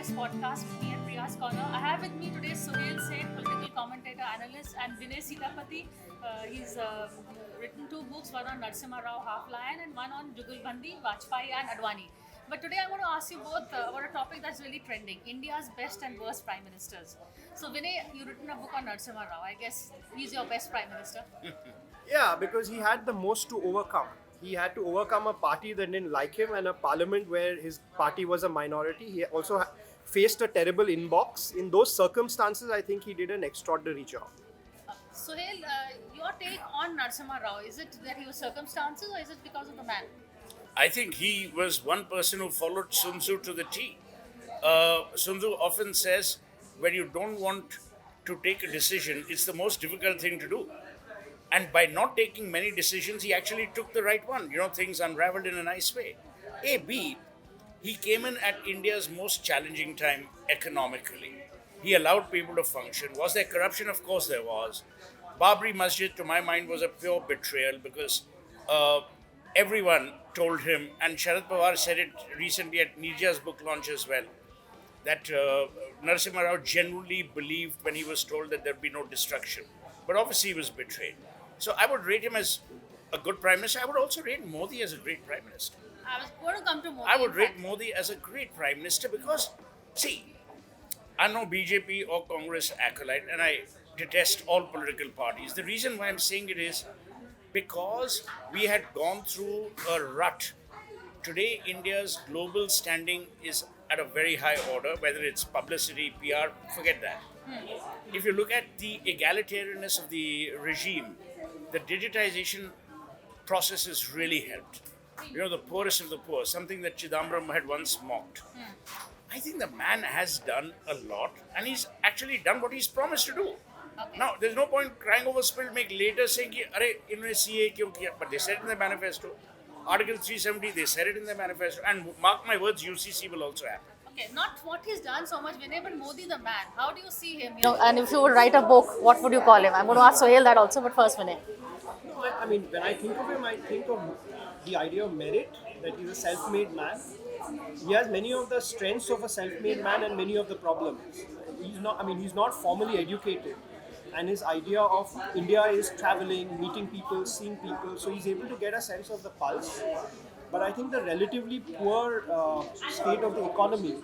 NewsX podcast with me at Priyascorner. I have with me today Suhail Seth, political commentator, analyst, and Vinay Sitapati. He's written two books, one on Narasimha Rao, Half Lion, and one on Jugalbandi, Vajpayee, and Advani. But today I want to ask you both about a topic that's really trending: India's best and worst prime ministers. So Vinay, you've written a book on Narasimha Rao. I guess he's your best prime minister. Yeah, because he had the most to overcome. He had to overcome a party that didn't like him and a parliament where his party was a minority. He also faced a terrible inbox. In those circumstances, I think he did an extraordinary job. Suhail, your take on Narasimha Rao, is it that he was circumstances or is it because of the man? I think he was one person who followed Sun Tzu to the T. Sun Tzu often says, when you don't want to take a decision, it's the most difficult thing to do. And by not taking many decisions, he actually took the right one. You know, things unraveled in a nice way. A, B, he came in at India's most challenging time economically. He allowed people to function. Was there corruption? Of course there was. Babri Masjid, to my mind, was a pure betrayal because everyone told him, and Sharad Pawar said it recently at Neerja's book launch as well, that Narasimha Rao genuinely believed when he was told that there'd be no destruction. But obviously he was betrayed. So I would rate him as a good prime minister. I would also rate Modi as a great prime minister. I was going to come to Modi. I would rate Modi as a great prime minister because, see, I'm no BJP or Congress acolyte and I detest all political parties. The reason why I'm saying it is because we had gone through a rut. Today, India's global standing is at a very high order, whether it's publicity, PR, forget that. If you look at the egalitarianness of the regime, the digitization process has really helped. You know, the poorest of the poor, something that Chidambaram had once mocked. I think the man has done a lot and he's actually done what he's promised to do. Okay. Now, there's no point crying over spilled milk later saying, Arey, inhone CA kyun kiya? But they said it in their manifesto. Article 370, they said it in their manifesto. And mark my words, UCC will also happen. Okay, not what he's done so much, Vinay, but Modi the man. How do you see him? You know, and if you would write a book, what would you call him? I'm going to ask Suhail that also, but first Vinay. No, I mean, when I think of him, I think of the idea of merit, that he's a self-made man. He has many of the strengths of a self-made man and many of the problems. He's not formally educated. And his idea of India is traveling, meeting people, seeing people. So he's able to get a sense of the pulse. But I think the relatively poor state of the economy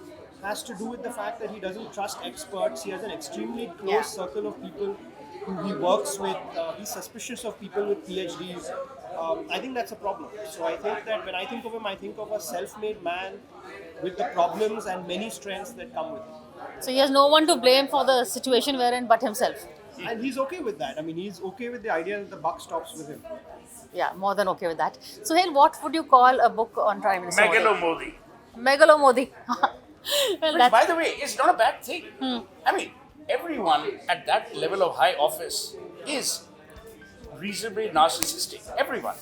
has to do with the fact that he doesn't trust experts. He has an extremely close circle of people who he works with. He's suspicious of people with PhDs. I think that's a problem. So I think that when I think of him, I think of a self-made man with the problems and many strengths that come with him. So he has no one to blame for the situation we're in but himself. And he's okay with that. I mean, he's okay with the idea that the buck stops with him. Yeah, more than okay with that. Suhail, what would you call a book on Prime Minister Megalo Modi. Megalo Modi. Well, Which, by the way, is not a bad thing. I mean, everyone at that level of high office is reasonably narcissistic. Everyone.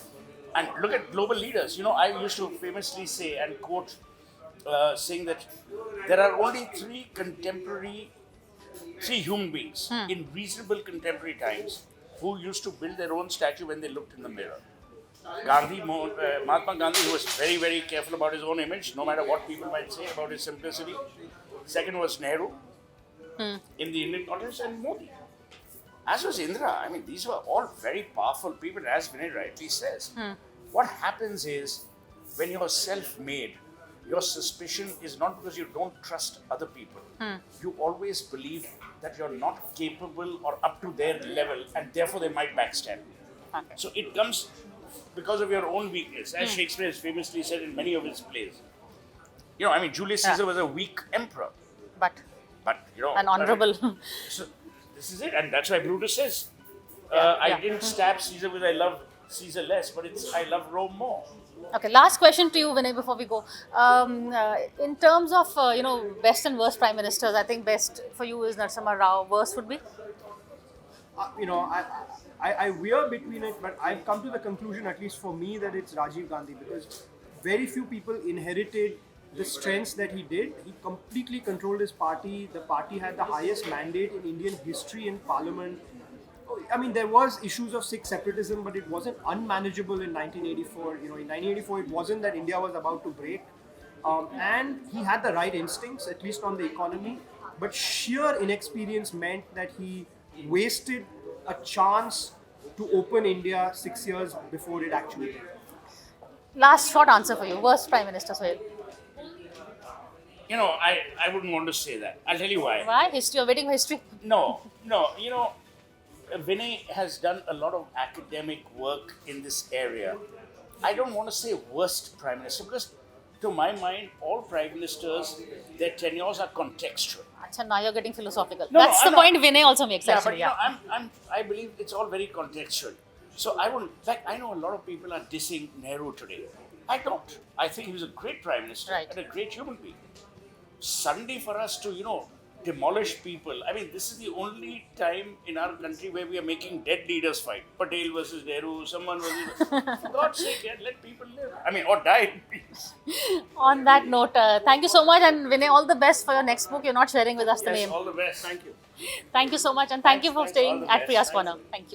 And look at global leaders. You know, I used to famously say and quote saying that there are only three human beings in reasonable contemporary times who used to build their own statue when they looked in the mirror. Mahatma Gandhi, who was very, very careful about his own image, no matter what people might say about his simplicity. Second was Nehru in the Indian context, and Modi. As was Indira. I mean, these were all very powerful people, as Vinay rightly says. What happens is, when you're self-made, your suspicion is not because you don't trust other people. You always believe that you're not capable or up to their level and therefore they might backstab you. Okay. So it comes because of your own weakness, as Shakespeare has famously said in many of his plays. You know, I mean, Julius Caesar was a weak emperor. But You know, an honorable. So this is it, and that's why Brutus says, I didn't stab Caesar because I love Caesar less, but I love Rome more. Okay, last question to you, Vinay, before we go. In terms of, best and worst prime ministers, I think best for you is Narasimha Rao. Worst would be? I veer between it, but I've come to the conclusion, at least for me, that it's Rajiv Gandhi because very few people inherited the strengths that he did. He completely controlled his party. The party had the highest mandate in Indian history in parliament. I mean, there was issues of Sikh separatism, but it wasn't unmanageable in 1984. You know, in 1984, it wasn't that India was about to break. and he had the right instincts, at least on the economy. But sheer inexperience meant that he wasted a chance to open India 6 years before it actually did. Last short answer for you. Worst Prime Minister, Sohail. You know, I wouldn't want to say that. I'll tell you why. Why? History. You're waiting for history. No, you know, Vinay has done a lot of academic work in this area. I don't want to say worst prime minister because, to my mind, all prime ministers, their tenures are contextual. Achha, now you're getting philosophical. No, That's no, the I know. point Vinay also makes. Yeah, Actually, but you know, I believe it's all very contextual. So I wouldn't, like, I know a lot of people are dissing Nehru today. I don't. I think he was a great prime minister Right. and a great human being. Suddenly for us to, you know, demolish people. I mean, this is the only time in our country where we are making dead leaders fight. Patel versus Nehru, someone versus... For God's sake, yeah, let people live. I mean, or die in peace. On that note, thank you so much, and Vinay, all the best for your next book. You're not sharing with us the Yes, name. all the best. Thank you. Thank you so much, and thank you for Thanks, all staying the at best. Priya's Thank Corner. you. Thank you.